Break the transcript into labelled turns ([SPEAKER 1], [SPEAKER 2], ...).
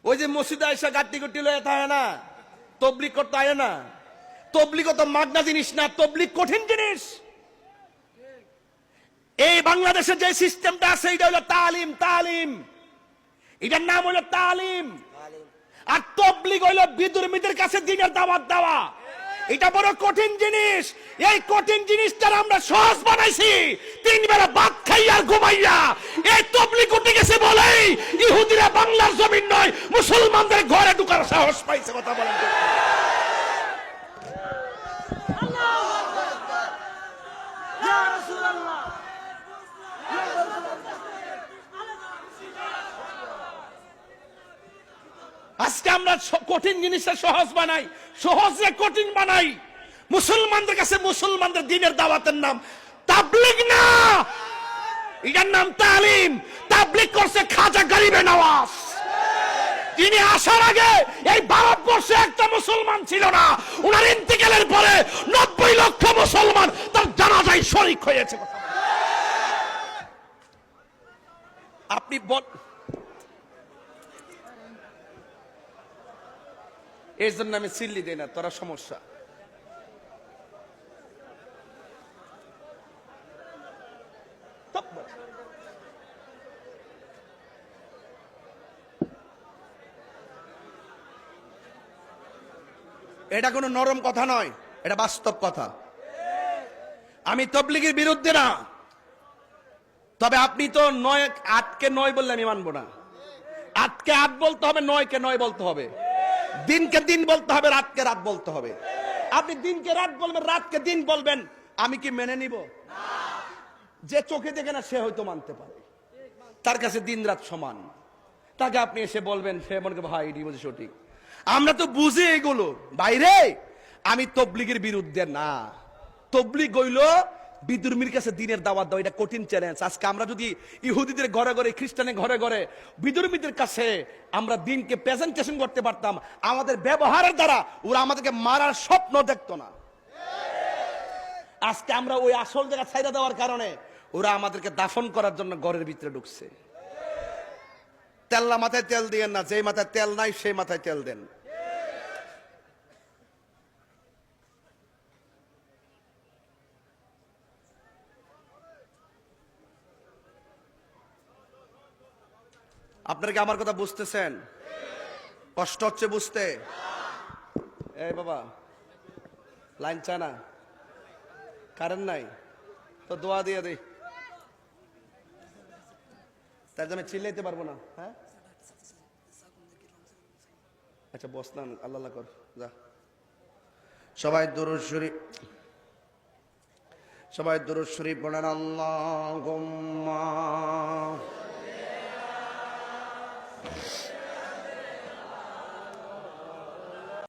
[SPEAKER 1] ওই যে মসজিদে আইসা গাট্টি গুটি লয়ে থাকে না, তবলিগ করতে আয় না। তবলিগ তো মাগনা জিনিস না, তবলিগ কঠিন জিনিস। এই বাংলাদেশে যে সিস্টেমটা আছে এটা হলো তালিম। তালিম, এটার নাম হলো তালিম। আর তবলিগ হইল বিদুর্মীদের কাছে দিনের দাওয়াত দেওয়া। এটা বড় কঠিন জিনিস। এই কঠিন জিনিসটা আমরা সহজ বানাইছি, 3 বেলা ভাত খাইয়া আর ঘুমাইয়া। এই তবলিগ উঠে গেছে বলেই ইহুদিরা বাংলার জমিন নয় মুসলমানদের ঘরে ঢুকার সাহস পাইছে। কথা বলেন। আজকে আমরা কঠিন জিনিসটা সহজ বানাই, সহজে কঠিন বানাই। মুসলমানদের কাছে মুসলমানদের দিনের দাওয়াতের নাম তাবলীগ না, এটার নাম তালিম। তাবলীগ করছে খাজা গরিবে নওয়াজ। তিনি আসার আগে এই ভারতবর্ষে একটা মুসলমান ছিল না। ওনার ইন্তেকালের পরে 90 লক্ষ মুসলমান তার জানাজায় শরীক হয়েছে। আপনি এই জন্য আমি সিল্লি দেই না, তোরা সমস্যা। এটা কোনো নরম কথা নয়, এটা বাস্তব কথা। আমি তবলিগের বিরুদ্ধে না, তবে আপনি তো 8কে 9 বললে আমি মানবো না। 8কে 8 বলতে হবে, 9কে 9 বলতে হবে, দিনকে দিন বলতে হবে, রাতকে রাত বলতে হবে। আপনি দিনকে রাত বলবেন, রাতকে দিন বলবেন, আমি কি মেনে নিব? যে চোখে দেখে না সে হয়তো মানতে পারে, তার কাছে দিন রাত সমান। তাকে আপনি এসে বলবেন, সে মনে করে ভাই এটি বলছে সঠিক। আমরা তো বুঝি এগুলো বাইরে। আমি তবলিগের বিরুদ্ধে না, তবলিগ হইল বিদুর্মীর কাছে দিনের দাওয়াত দাও। এটা কঠিন চ্যালেঞ্জ। আজকে আমরা যদি ইহুদিদের ঘরে ঘরে, খ্রিস্টানের ঘরে ঘরে বিদুর্মীদের কাছে আমরা দিনকে প্রেজেন্টেশন করতে পারতাম, আমাদের ব্যবহারের দ্বারা ওরা আমাদেরকে মারার স্বপ্ন দেখতো না। আজকে আমরা ওই আসল জায়গা ছাইড়া দেওয়ার কারণে ওরা আমাদেরকে দাফন করার জন্য ঘরের ভিতরে ঢুকছে। তেল্লা মাথায় তেল দিয়েন না, যে মাথায় তেল নাই সেই মাথায় তেল দেন। আপনারা কি আমার কথা বুঝতেছেন? কষ্ট হচ্ছে বুঝতে? এই বাবা, লাইন চায় না, কারেন্ট নাই তো দোয়া দিয়ে দেই, তাই আমি চিল্লাইতে পারবো না। হ্যাঁ আচ্ছা বস না, আল্লাহ কর যা। সবাই দুরূদ শরীফ পড়েন। আল্লাহুম্মা